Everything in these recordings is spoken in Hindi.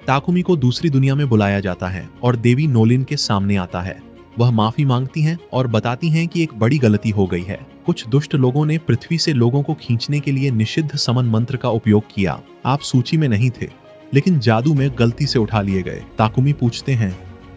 ताकुमी को दूसरी दुनिया में बुलाया जाता है और देवी नोलिन के सामने आता है। वह माफी मांगती हैं और बताती हैं कि एक बड़ी गलती हो गई है। कुछ दुष्ट लोगों ने पृथ्वी से लोगों को खींचने के लिए निषिद्ध समन मंत्र का उपयोग किया। आप सूची में नहीं थे, लेकिन जादू में गलती से उठा लिए गए। ताकुमी पूछते हैं,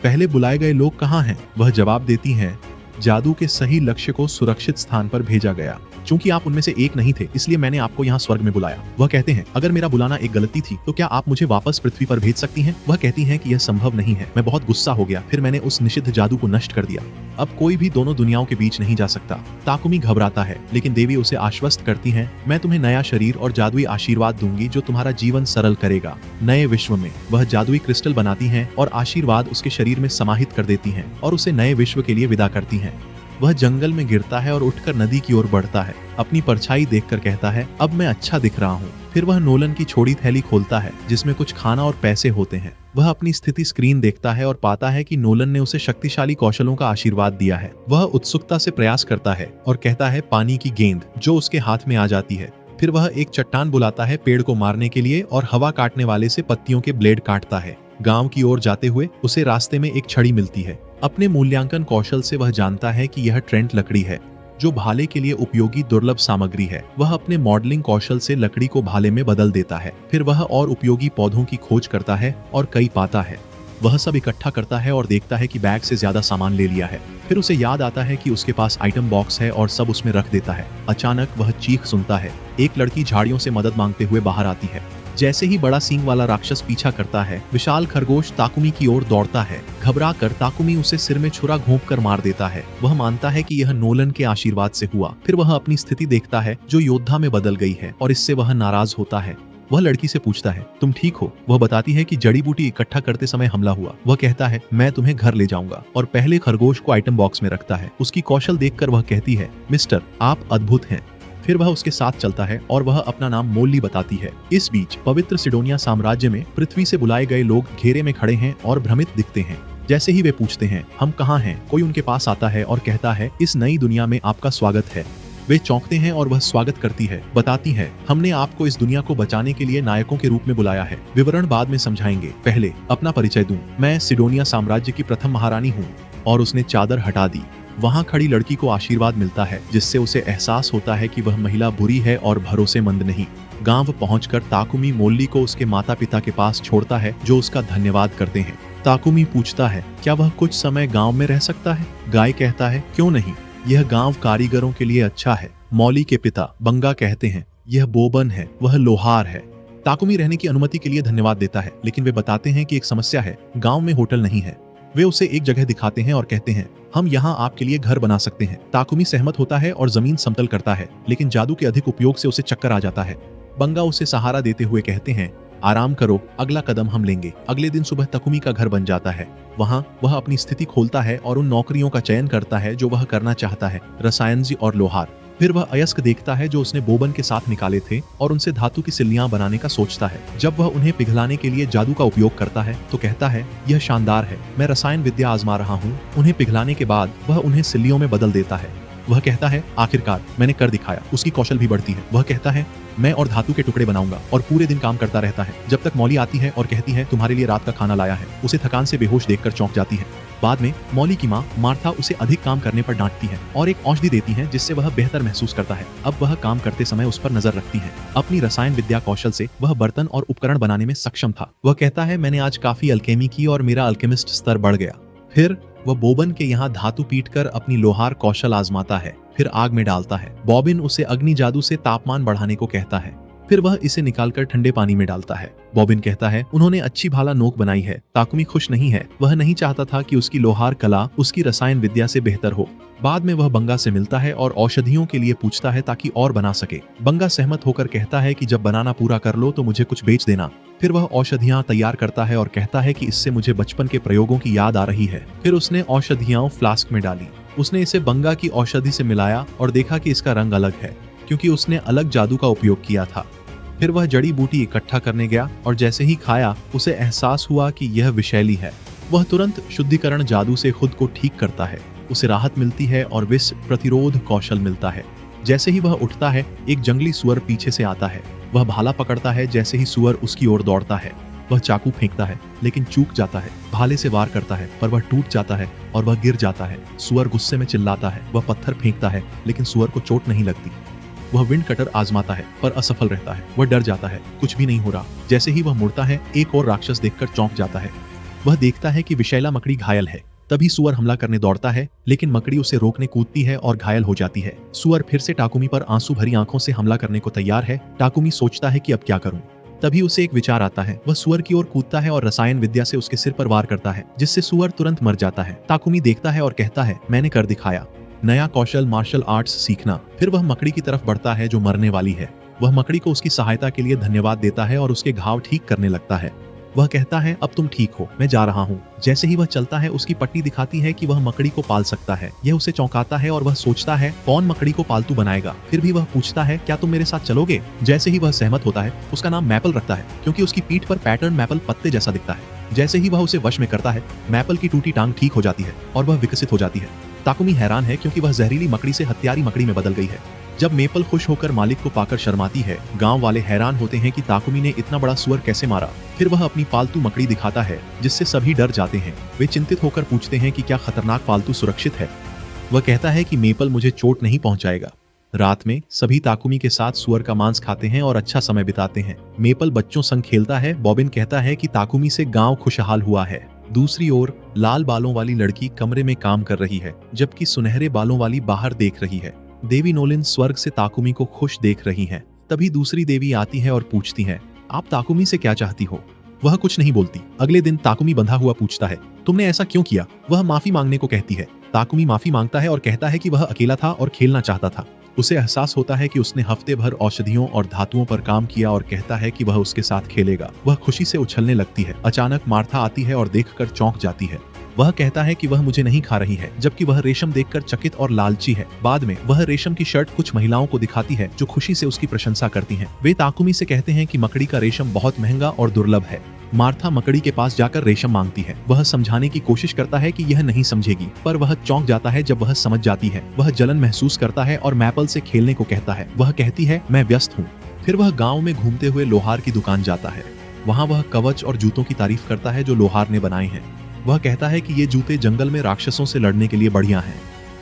पहले बुलाए गए लोग कहाँ हैं? वह जवाब देती हैं, जादू के सही लक्ष्य को सुरक्षित स्थान पर भेजा गया। चूंकि आप उनमें से एक नहीं थे, इसलिए मैंने आपको यहाँ स्वर्ग में बुलाया। वह कहते हैं, अगर मेरा बुलाना एक गलती थी तो क्या आप मुझे वापस पृथ्वी पर भेज सकती हैं? वह कहती हैं कि यह संभव नहीं है। मैं बहुत गुस्सा हो गया, फिर मैंने उस निषिद्ध जादू को नष्ट कर दिया। अब कोई भी दोनों दुनियाओं के बीच नहीं जा सकता। ताकुमी घबराता है, लेकिन देवी उसे आश्वस्त करती हैं, मैं तुम्हें नया शरीर और जादुई आशीर्वाद दूंगी जो तुम्हारा जीवन सरल करेगा। नए विश्व में वह जादुई क्रिस्टल बनाती हैं और आशीर्वाद उसके शरीर में समाहित कर देती हैं और उसे नए विश्व के लिए विदा करती हैं। वह जंगल में गिरता है और उठकर नदी की ओर बढ़ता है। अपनी परछाई देखकर कहता है, अब मैं अच्छा दिख रहा हूँ। फिर वह नोलन की छोड़ी थैली खोलता है जिसमें कुछ खाना और पैसे होते हैं। वह अपनी स्थिति स्क्रीन देखता है और पाता है कि नोलन ने उसे शक्तिशाली कौशलों का आशीर्वाद दिया है। वह उत्सुकता से प्रयास करता है और कहता है, पानी की गेंद, जो उसके हाथ में आ जाती है। फिर वह एक चट्टान बुलाता है पेड़ को मारने के लिए और हवा काटने वाले से पत्तियों के ब्लेड काटता है। गांव की ओर जाते हुए उसे रास्ते में एक छड़ी मिलती है। अपने मूल्यांकन कौशल से वह जानता है कि यह ट्रेंट लकड़ी है, जो भाले के लिए उपयोगी दुर्लभ सामग्री है। वह अपने मॉडलिंग कौशल से लकड़ी को भाले में बदल देता है। फिर वह और उपयोगी पौधों की खोज करता है और कई पाता है। वह सब इकट्ठा करता है और देखता है कि बैग से ज्यादा सामान ले लिया है। फिर उसे याद आता है कि उसके पास आइटम बॉक्स है और सब उसमें रख देता है। अचानक वह चीख सुनता है। एक लड़की झाड़ियों से मदद मांगते हुए बाहर आती है। जैसे ही बड़ा सींग वाला राक्षस पीछा करता है, विशाल खरगोश ताकुमी की ओर दौड़ता है। घबरा कर ताकुमी उसे सिर में छुरा घोंपकर मार देता है। वह मानता है कि यह नोलन के आशीर्वाद से हुआ। फिर वह अपनी स्थिति देखता है जो योद्धा में बदल गई है और इससे वह नाराज होता है। वह लड़की से पूछता है, तुम ठीक हो? वह बताती है कि जड़ी बूटी इकट्ठा करते समय हमला हुआ। वह कहता है, मैं तुम्हें घर ले जाऊंगा, और पहले खरगोश को आइटम बॉक्स में रखता है। उसकी कौशल देखकर वह कहती है, मिस्टर, आप अद्भुत हैं। फिर वह उसके साथ चलता है और वह अपना नाम मोल्ली बताती है। इस बीच पवित्र सिडोनिया साम्राज्य में पृथ्वी से बुलाए गए लोग घेरे में खड़े हैं और भ्रमित दिखते हैं। जैसे ही वे पूछते हैं, हम कहाँ हैं, कोई उनके पास आता है और कहता है, इस नई दुनिया में आपका स्वागत है। वे चौंकते हैं और वह स्वागत करती है। बताती है, हमने आपको इस दुनिया को बचाने के लिए नायकों के रूप में बुलाया है। विवरण बाद में समझाएंगे, पहले अपना परिचय दूं। मैं सिडोनिया साम्राज्य की प्रथम महारानी हूँ। और उसने चादर हटा दी। वहां खड़ी लड़की को आशीर्वाद मिलता है, जिससे उसे एहसास होता है कि वह महिला बुरी है और भरोसेमंद नहीं। गांव पहुंचकर ताकुमी मोल्ली को उसके माता पिता के पास छोड़ता है, जो उसका धन्यवाद करते हैं। ताकुमी पूछता है, क्या वह कुछ समय गांव में रह सकता है? गाय कहता है, क्यों नहीं, यह गांव कारीगरों के लिए अच्छा है। मौली के पिता बंगा कहते हैं, यह बोबन है, वह लोहार है। ताकुमी रहने की अनुमति के लिए धन्यवाद देता है, लेकिन वे बताते हैं कि एक समस्या है, गांव में होटल नहीं है। वे उसे एक जगह दिखाते हैं और कहते हैं, हम यहाँ आपके लिए घर बना सकते हैं। ताकुमी सहमत होता है और जमीन समतल करता है, लेकिन जादू के अधिक उपयोग से उसे चक्कर आ जाता है। बंगा उसे सहारा देते हुए कहते हैं, आराम करो, अगला कदम हम लेंगे। अगले दिन सुबह ताकुमी का घर बन जाता है। वहाँ वह अपनी स्थिति खोलता है और उन नौकरियों का चयन करता है जो वह करना चाहता है, रसायनजी और लोहार। फिर वह अयस्क देखता है जो उसने बोबन के साथ निकाले थे और उनसे धातु की सिल्लियां बनाने का सोचता है। जब वह उन्हें पिघलाने के लिए जादू का उपयोग करता है तो कहता है, यह शानदार है, मैं रसायन विद्या आजमा रहा हूँ। उन्हें पिघलाने के बाद वह उन्हें सिल्लियों में बदल देता है। वह कहता है, आखिरकार मैंने कर दिखाया। उसकी कौशल भी बढ़ती है। वह कहता है, मैं और धातु के टुकड़े बनाऊंगा, और पूरे दिन काम करता रहता है जब तक मौली आती है और कहती है, तुम्हारे लिए रात का खाना लाया है। उसे थकान से बेहोश देखकर चौंक जाती है। बाद में मौली की माँ मार्था उसे अधिक काम करने पर डांटती है और एक औषधि देती है जिससे वह बेहतर महसूस करता है। अब वह काम करते समय उस पर नजर रखती है। अपनी रसायन विद्या कौशल से वह बर्तन और उपकरण बनाने में सक्षम था। वह कहता है, मैंने आज काफी अल्केमी की और मेरा अल्केमिस्ट स्तर बढ़ गया। फिर वह बोबन के यहाँ धातु पीटकर अपनी लोहार कौशल आजमाता है, फिर आग में डालता है। बॉबिन उसे अग्नि जादू से तापमान बढ़ाने को कहता है। फिर वह इसे निकालकर ठंडे पानी में डालता है। बॉबिन कहता है, उन्होंने अच्छी भाला नोक बनाई है। ताकुमी खुश नहीं है। वह नहीं चाहता था कि उसकी लोहार कला उसकी रसायन विद्या से बेहतर हो। बाद में वह बंगा से मिलता है और औषधियों के लिए पूछता है ताकि और बना सके। बंगा सहमत होकर कहता है कि जब बनाना पूरा कर लो तो मुझे कुछ बेच देना। फिर वह औषधियां तैयार करता है और कहता है कि इससे मुझे बचपन के प्रयोगों की याद आ रही है। फिर उसने औषधियां फ्लास्क में डाली। उसने इसे बंगा की औषधि से मिलाया और देखा कि इसका रंग अलग है, क्योंकि उसने अलग जादू का उपयोग किया था। फिर वह जड़ी बूटी इकट्ठा करने गया और जैसे ही खाया उसे एहसास हुआ कि यह विषैली है। वह तुरंत शुद्धिकरण जादू से खुद को ठीक करता है। उसे राहत मिलती है और विष प्रतिरोध कौशल मिलता है। जैसे ही वह उठता है, एक जंगली सुअर पीछे से आता है। वह भाला पकड़ता है जैसे ही सुअर उसकी ओर दौड़ता है। वह चाकू फेंकता है लेकिन चूक जाता है, भाले से वार करता है पर वह टूट जाता है और वह गिर जाता है। सुअर गुस्से में चिल्लाता है, वह पत्थर फेंकता है लेकिन सुअर को चोट नहीं लगती। वह विंड कटर आजमाता है पर असफल रहता है। वह डर जाता है, कुछ भी नहीं हो रहा। जैसे ही वह मुड़ता है, एक और राक्षस देखकर चौंक जाता है। वह देखता है कि विषैला मकड़ी घायल है। तभी सुअर हमला करने दौड़ता है लेकिन मकड़ी उसे रोकने कूदती है और घायल हो जाती है। सुअर फिर से टाकुमी पर आंसू भरी आंखों से हमला करने को तैयार है। टाकुमी सोचता है कि अब क्या करूं। तभी उसे एक विचार आता है। वह सुअर की ओर कूदता है और रसायन विद्या से उसके सिर पर वार करता है, जिससे सुअर तुरंत मर जाता है। टाकुमी देखता है और कहता है, मैंने कर दिखाया। नया कौशल मार्शल आर्ट्स सीखना। फिर वह मकड़ी की तरफ बढ़ता है जो मरने वाली है। वह मकड़ी को उसकी सहायता के लिए धन्यवाद देता है और उसके घाव ठीक करने लगता है। वह कहता है, अब तुम ठीक हो, मैं जा रहा हूँ। जैसे ही वह चलता है, उसकी पट्टी दिखाती है कि वह मकड़ी को पाल सकता है। यह उसे चौंकाता है और वह सोचता है, कौन मकड़ी को पालतू बनाएगा। फिर भी वह पूछता है, क्या तुम मेरे साथ चलोगे? जैसे ही वह सहमत होता है, उसका नाम मैपल रखता है क्योंकि उसकी पीठ पर पैटर्न मैपल पत्ते जैसा दिखता है। जैसे ही वह उसे वश में करता है, मैपल की टूटी टांग ठीक हो जाती है और वह विकसित हो जाती है। ताकुमी हैरान है क्योंकि वह जहरीली मकड़ी से हत्यारी मकड़ी में बदल गई है। जब मेपल खुश होकर मालिक को पाकर शर्माती है, गांव वाले हैरान होते हैं कि ताकुमी ने इतना बड़ा सुअर कैसे मारा। फिर वह अपनी पालतू मकड़ी दिखाता है जिससे सभी डर जाते हैं। वे चिंतित होकर पूछते हैं कि क्या खतरनाक पालतू सुरक्षित है। वह कहता है कि मेपल मुझे चोट नहीं पहुंचाएगा। रात में सभी ताकुमी के साथ सुअर का मांस खाते हैं और अच्छा समय बिताते हैं। मेपल बच्चों संग खेलता है। बॉबिन कहता है कि ताकुमी से गांव खुशहाल हुआ है। दूसरी ओर लाल बालों वाली लड़की कमरे में काम कर रही है जबकि सुनहरे बालों वाली बाहर देख रही है। देवी नोलिन स्वर्ग से ताकुमी को खुश देख रही हैं। तभी दूसरी देवी आती है और पूछती है, आप ताकुमी से क्या चाहती हो? वह कुछ नहीं बोलती। अगले दिन ताकुमी बंधा हुआ पूछता है, तुमने ऐसा क्यों किया? वह माफी मांगने को कहती है। ताकुमी माफी मांगता है और कहता है कि वह अकेला था और खेलना चाहता था। उसे एहसास होता है कि उसने हफ्ते भर औषधियों और धातुओं पर काम किया और कहता है कि वह उसके साथ खेलेगा। वह खुशी से उछलने लगती है। अचानक मार्था आती है और देखकर चौंक जाती है। वह कहता है कि वह मुझे नहीं खा रही है, जबकि वह रेशम देखकर चकित और लालची है। बाद में वह रेशम की शर्ट कुछ महिलाओं को दिखाती है जो खुशी से उसकी प्रशंसा करती हैं। वे ताकुमी से कहते हैं कि मकड़ी का रेशम बहुत महंगा और दुर्लभ है। मार्था मकड़ी के पास जाकर रेशम मांगती है। वह समझाने की कोशिश करता है कि यह नहीं समझेगी, पर वह चौंक जाता है जब वह समझ जाती है। वह जलन महसूस करता है और मैपल से खेलने को कहता है। वह कहती है, मैं व्यस्त हूँ। फिर वह गाँव में घूमते हुए लोहार की दुकान जाता है। वहाँ वह कवच और जूतों की तारीफ करता है जो लोहार ने बनाए हैं। वह कहता है कि ये जूते जंगल में राक्षसों से लड़ने के लिए बढ़िया हैं।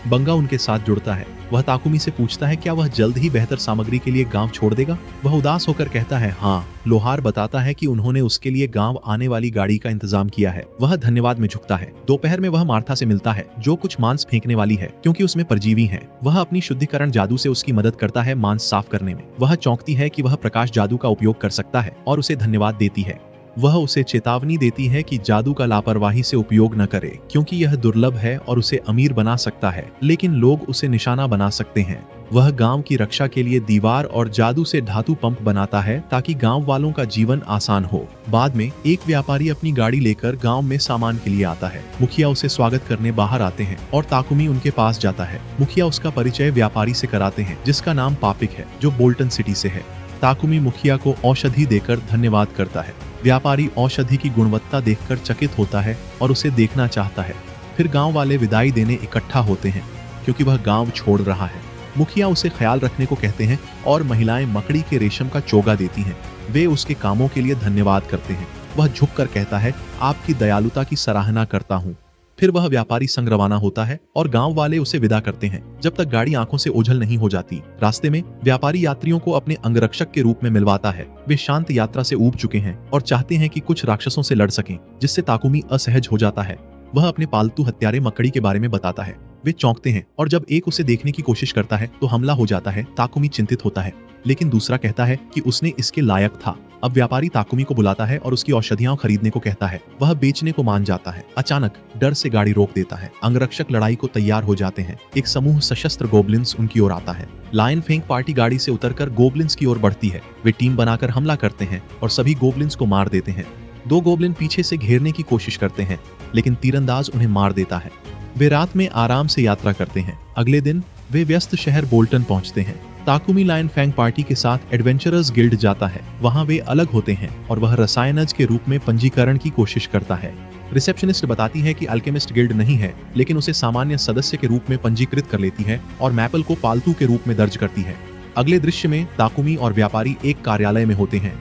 बंगा उनके साथ जुड़ता है। वह ताकुमी से पूछता है, क्या वह जल्द ही बेहतर सामग्री के लिए गांव छोड़ देगा? वह उदास होकर कहता है, हाँ। लोहार बताता है कि उन्होंने उसके लिए गांव आने वाली गाड़ी का इंतजाम किया है। वह धन्यवाद में झुकता है। दोपहर में वह मार्था से मिलता है जो कुछ मांस फेंकने वाली है क्योंकि उसमें परजीवी हैं। वह अपनी शुद्धिकरण जादू से उसकी मदद करता है मांस साफ करने में। वह चौंकती है कि वह प्रकाश जादू का उपयोग कर सकता है और उसे धन्यवाद देती है। वह उसे चेतावनी देती है कि जादू का लापरवाही से उपयोग न करे क्योंकि यह दुर्लभ है और उसे अमीर बना सकता है, लेकिन लोग उसे निशाना बना सकते हैं। वह गांव की रक्षा के लिए दीवार और जादू से धातु पंप बनाता है ताकि गांव वालों का जीवन आसान हो। बाद में एक व्यापारी अपनी गाड़ी लेकर गांव में सामान के लिए आता है। मुखिया उसे स्वागत करने बाहर आते हैं और ताकुमी उनके पास जाता है। मुखिया उसका परिचय व्यापारी से कराते हैं जिसका नाम पापिक है जो बोल्टन सिटी से है। ताकुमी मुखिया को औषधि देकर धन्यवाद करता है। व्यापारी औषधि की गुणवत्ता देखकर चकित होता है और उसे देखना चाहता है। फिर गांव वाले विदाई देने इकट्ठा होते हैं क्योंकि वह गांव छोड़ रहा है। मुखिया उसे ख्याल रखने को कहते हैं और महिलाएं मकड़ी के रेशम का चोगा देती हैं। वे उसके कामों के लिए धन्यवाद करते हैं। वह झुककर कहता है, आपकी दयालुता की सराहना करता हूँ। फिर वह व्यापारी संग रवाना होता है और गांव वाले उसे विदा करते हैं जब तक गाड़ी आंखों से ओझल नहीं हो जाती। रास्ते में व्यापारी यात्रियों को अपने अंगरक्षक के रूप में मिलवाता है। वे शांत यात्रा से ऊब चुके हैं और चाहते हैं कि कुछ राक्षसों से लड़ सकें, जिससे ताकुमी असहज हो जाता है। वह अपने पालतू हत्यारे मकड़ी के बारे में बताता है। वे चौंकते हैं और जब एक उसे देखने की कोशिश करता है तो हमला हो जाता है। ताकुमी चिंतित होता है, लेकिन दूसरा कहता है कि उसने इसके लायक था। अब व्यापारी ताकुमी को बुलाता है और उसकी औषधियां खरीदने को कहता है। वह बेचने को मान जाता है। अचानक डर से गाड़ी रोक देता है। अंगरक्षक लड़ाई को तैयार हो जाते हैं। एक समूह सशस्त्र गोबलिन्स उनकी ओर आता है। लायन फेंक पार्टी गाड़ी से उतरकर गोबलिन्स की ओर बढ़ती है। वे टीम बनाकर हमला करते हैं और सभी गोबलिन्स को मार देते हैं। 2 गोबलिन पीछे से घेरने की कोशिश करते हैं, लेकिन तीरंदाज उन्हें मार देता है। वे रात में आराम से यात्रा करते हैं। अगले दिन वे व्यस्त शहर बोल्टन पहुंचते हैं। ताकुमी लायन फैंग पार्टी के साथ एडवेंचरर्स गिल्ड जाता है। वहां वे अलग होते हैं और वह रसायनज के रूप में पंजीकरण की कोशिश करता है। रिसेप्शनिस्ट बताती है कि अल्केमिस्ट गिल्ड नहीं है, लेकिन उसे सामान्य सदस्य के रूप में पंजीकृत कर लेती है और मैपल को पालतू के रूप में दर्ज करती है। अगले दृश्य में ताकुमी और व्यापारी एक कार्यालय में होते हैं।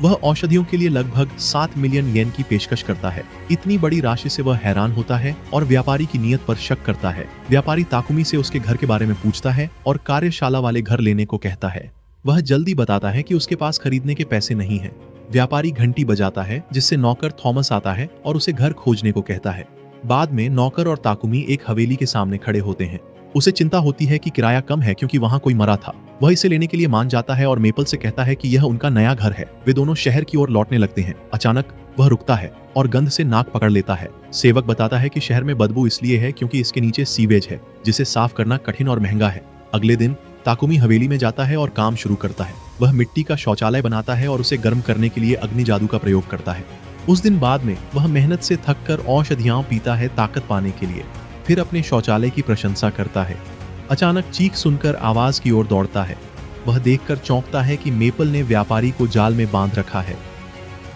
वह औषधियों के लिए लगभग 7 मिलियन येन की पेशकश करता है। इतनी बड़ी राशि से वह हैरान होता है और व्यापारी की नीयत पर शक करता है। व्यापारी ताकुमी से उसके घर के बारे में पूछता है और कार्यशाला वाले घर लेने को कहता है। वह जल्दी बताता है कि उसके पास खरीदने के पैसे नहीं हैं। व्यापारी घंटी बजाता है, जिससे नौकर थॉमस आता है और उसे घर खोजने को कहता है। बाद में नौकर और ताकुमी एक हवेली के सामने खड़े होते हैं। उसे चिंता होती है कि किराया कम है क्योंकि वहां कोई मरा था। वह इसे लेने के लिए मान जाता है और मेपल से कहता है कि यह उनका नया घर है। वे दोनों शहर की ओर लौटने लगते हैं। अचानक वह रुकता है और गंध से नाक पकड़ लेता है। सेवक बताता है कि शहर में बदबू इसलिए है क्योंकि इसके नीचे सीवेज है, जिसे साफ करना कठिन और महंगा है। अगले दिन ताकुमी हवेली में जाता है और काम शुरू करता है। वह मिट्टी का शौचालय बनाता है और उसे गर्म करने के लिए अग्नि जादू का प्रयोग करता है। उस दिन बाद में वह मेहनत से थककर औषधियां पीता है ताकत पाने के लिए। फिर अपने शौचालय की प्रशंसा करता है। अचानक चीख सुनकर आवाज की ओर दौड़ता है। वह देखकर चौंकता है कि मेपल ने व्यापारी को जाल में बांध रखा है।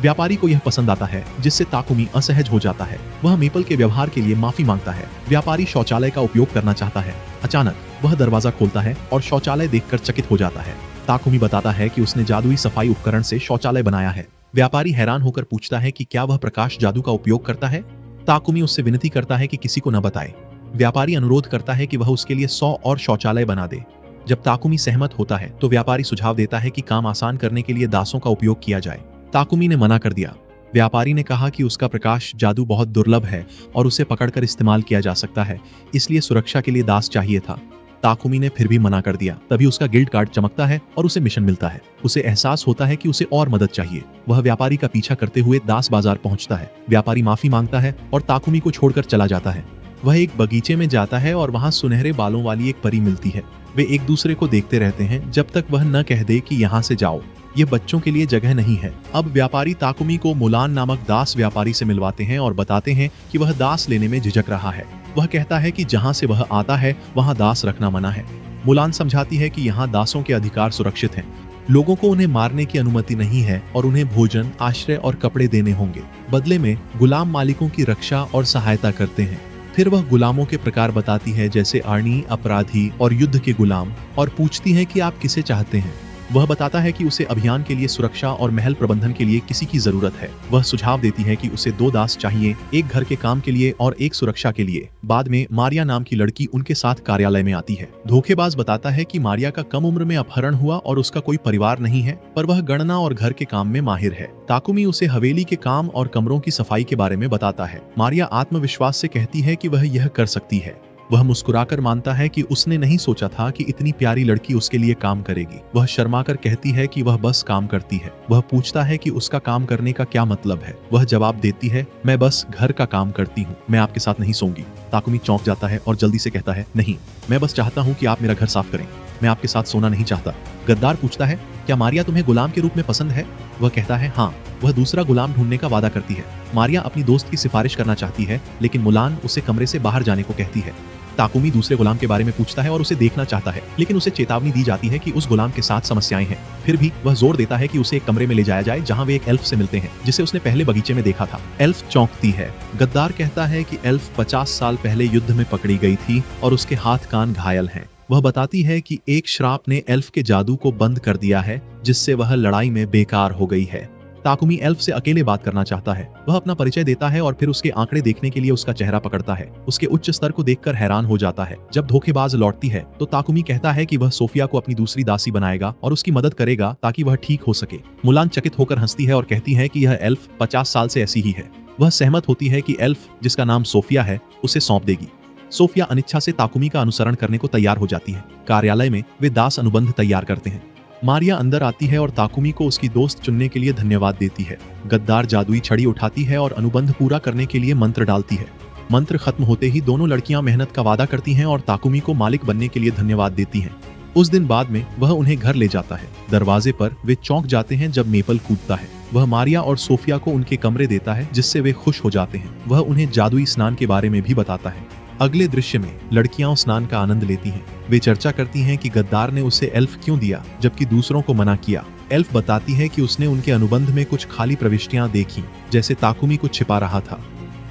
व्यापारी को यह पसंद आता है, जिससे ताकुमी असहज हो जाता है। वह मेपल के व्यवहार के लिए माफी मांगता है। व्यापारी शौचालय का उपयोग करना चाहता है। अचानक वह दरवाजा खोलता है और शौचालय देखकर चकित हो जाता है। ताकुमी बताता है कि उसने जादुई सफाई उपकरण से शौचालय बनाया है। व्यापारी हैरान होकर पूछता है कि क्या वह प्रकाश जादू का उपयोग करता है। ताकुमी उससे विनती करता है कि किसी को न बताए। व्यापारी अनुरोध करता है कि वह उसके लिए 100 और शौचालय बना दे। जब ताकुमी सहमत होता है तो व्यापारी सुझाव देता है कि काम आसान करने के लिए दासों का उपयोग किया जाए। ताकुमी ने मना कर दिया। व्यापारी ने कहा कि उसका प्रकाश जादू बहुत दुर्लभ है और उसे पकड़कर इस्तेमाल किया जा सकता है, इसलिए सुरक्षा के लिए दास चाहिए था। ताकुमी ने फिर भी मना कर दिया। तभी उसका गिल्ड कार्ड चमकता है और उसे मिशन मिलता है। उसे एहसास होता है कि उसे और मदद चाहिए। वह व्यापारी का पीछा करते हुए दास बाजार पहुंचता है। व्यापारी माफी मांगता है और ताकुमी को छोड़कर चला जाता है। वह एक बगीचे में जाता है और वहां सुनहरे बालों वाली एक परी मिलती है। वे एक दूसरे को देखते रहते हैं जब तक वह न कह दे कि यहाँ से जाओ, ये बच्चों के लिए जगह नहीं है। अब व्यापारी ताकुमी को मुलान नामक दास व्यापारी से मिलवाते हैं और बताते हैं कि वह दास लेने में झिझक रहा है। वह कहता है कि जहाँ से वह आता है वहाँ दास रखना मना है। मुलान समझाती है कि यहाँ दासों के अधिकार सुरक्षित हैं। लोगों को उन्हें मारने की अनुमति नहीं है और उन्हें भोजन, आश्रय और कपड़े देने होंगे। बदले में गुलाम मालिकों की रक्षा और सहायता करते हैं। फिर वह गुलामों के प्रकार बताती है, जैसे आर्णी, अपराधी और युद्ध के गुलाम, और पूछती है कि आप किसे चाहते हैं। वह बताता है कि उसे अभियान के लिए सुरक्षा और महल प्रबंधन के लिए किसी की जरूरत है। वह सुझाव देती है कि उसे 2 दास चाहिए, एक घर के काम के लिए और एक सुरक्षा के लिए। बाद में मारिया नाम की लड़की उनके साथ कार्यालय में आती है। धोखेबाज बताता है कि मारिया का कम उम्र में अपहरण हुआ और उसका कोई परिवार नहीं है, पर वह गणना और घर के काम में माहिर है। ताकुमी उसे हवेली के काम और कमरों की सफाई के बारे में बताता है। मारिया आत्मविश्वास से कहती है कि वह यह कर सकती है। वह मुस्कुराकर मानता है कि उसने नहीं सोचा था कि इतनी प्यारी लड़की उसके लिए काम करेगी। वह शर्माकर कहती है कि वह बस काम करती है। वह पूछता है कि उसका काम करने का क्या मतलब है। वह जवाब देती है, मैं बस घर का काम करती हूँ, मैं आपके साथ नहीं सोऊंगी। ताकुमी चौंक जाता है और जल्दी से कहता है, नहीं, मैं बस चाहता हूँ कि आप मेरा घर साफ करें, मैं आपके साथ सोना नहीं चाहता। गद्दार पूछता है, क्या मारिया तुम्हें गुलाम के रूप में पसंद है? वह कहता है, हाँ। वह दूसरा गुलाम ढूंढने का वादा करती है। मारिया अपनी दोस्त की सिफारिश करना चाहती है, लेकिन मुलान उसे कमरे से बाहर जाने को कहती है। ताकुमी दूसरे गुलाम के बारे में पूछता है और उसे देखना चाहता है, लेकिन उसे चेतावनी दी जाती है कि उस गुलाम के साथ समस्याएं हैं। फिर भी वह जोर देता है कि उसे एक कमरे में ले जाया जाए जहां वे एक एल्फ से मिलते हैं, जिसे उसने पहले बगीचे में देखा था। एल्फ चौंकती है। गद्दार कहता है कि एल्फ 50 साल पहले युद्ध में पकड़ी गई थी और उसके हाथ कान घायल हैं। वह बताती है कि एक श्राप ने एल्फ के जादू को बंद कर दिया है, जिससे वह लड़ाई में बेकार हो गई है। ताकुमी एल्फ से अकेले बात करना चाहता है। वह अपना परिचय देता है और फिर उसके आंकड़े देखने के लिए उसका चेहरा पकड़ता है। उसके उच्च स्तर को देखकर हैरान हो जाता है। जब धोखेबाज लौटती है तो ताकुमी कहता है कि वह सोफिया को अपनी दूसरी दासी बनाएगा और उसकी मदद करेगा ताकि वह ठीक हो सके। मुलान चकित होकर हंसती है और कहती है कि यह एल्फ 50 साल से ऐसी ही है। वह सहमत होती है कि एल्फ, जिसका नाम सोफिया है, उसे सौंप देगी। सोफिया अनिच्छा से ताकुमी का अनुसरण करने को तैयार हो जाती है। कार्यालय में वे दास अनुबंध तैयार करते हैं। मारिया अंदर आती है और ताकुमी को उसकी दोस्त चुनने के लिए धन्यवाद देती है। गद्दार जादुई छड़ी उठाती है और अनुबंध पूरा करने के लिए मंत्र डालती है। मंत्र खत्म होते ही दोनों लड़कियां मेहनत का वादा करती हैं और ताकुमी को मालिक बनने के लिए धन्यवाद देती हैं। उस दिन बाद में वह उन्हें घर ले जाता है। दरवाजे पर वे चौंक जाते हैं जब मेपल कूदता है। वह मारिया और सोफिया को उनके कमरे देता है, जिससे वे खुश हो जाते हैं। वह उन्हें जादुई स्नान के बारे में भी बताता है। अगले दृश्य में लड़कियां स्नान का आनंद लेती हैं। वे चर्चा करती हैं कि गद्दार ने उसे एल्फ क्यों दिया जबकि दूसरों को मना किया। एल्फ बताती है कि उसने उनके अनुबंध में कुछ खाली प्रविष्टियां देखी, जैसे ताकुमी कुछ छिपा रहा था।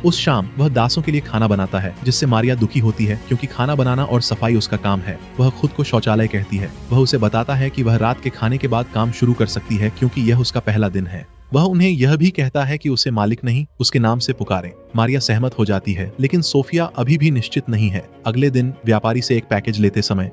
उस शाम वह दासों के लिए खाना बनाता है, जिससे मारिया दुखी होती है क्योंकि खाना बनाना और सफाई उसका काम है। वह खुद को शौचालय कहती है। वह उसे बताता है कि वह रात के खाने के बाद काम शुरू कर सकती है क्योंकि यह उसका पहला दिन है। वह उन्हें यह भी कहता है कि उसे मालिक नहीं, उसके नाम से पुकारें। मारिया सहमत हो जाती है, लेकिन सोफिया अभी भी निश्चित नहीं है। अगले दिन व्यापारी से एक पैकेज लेते समय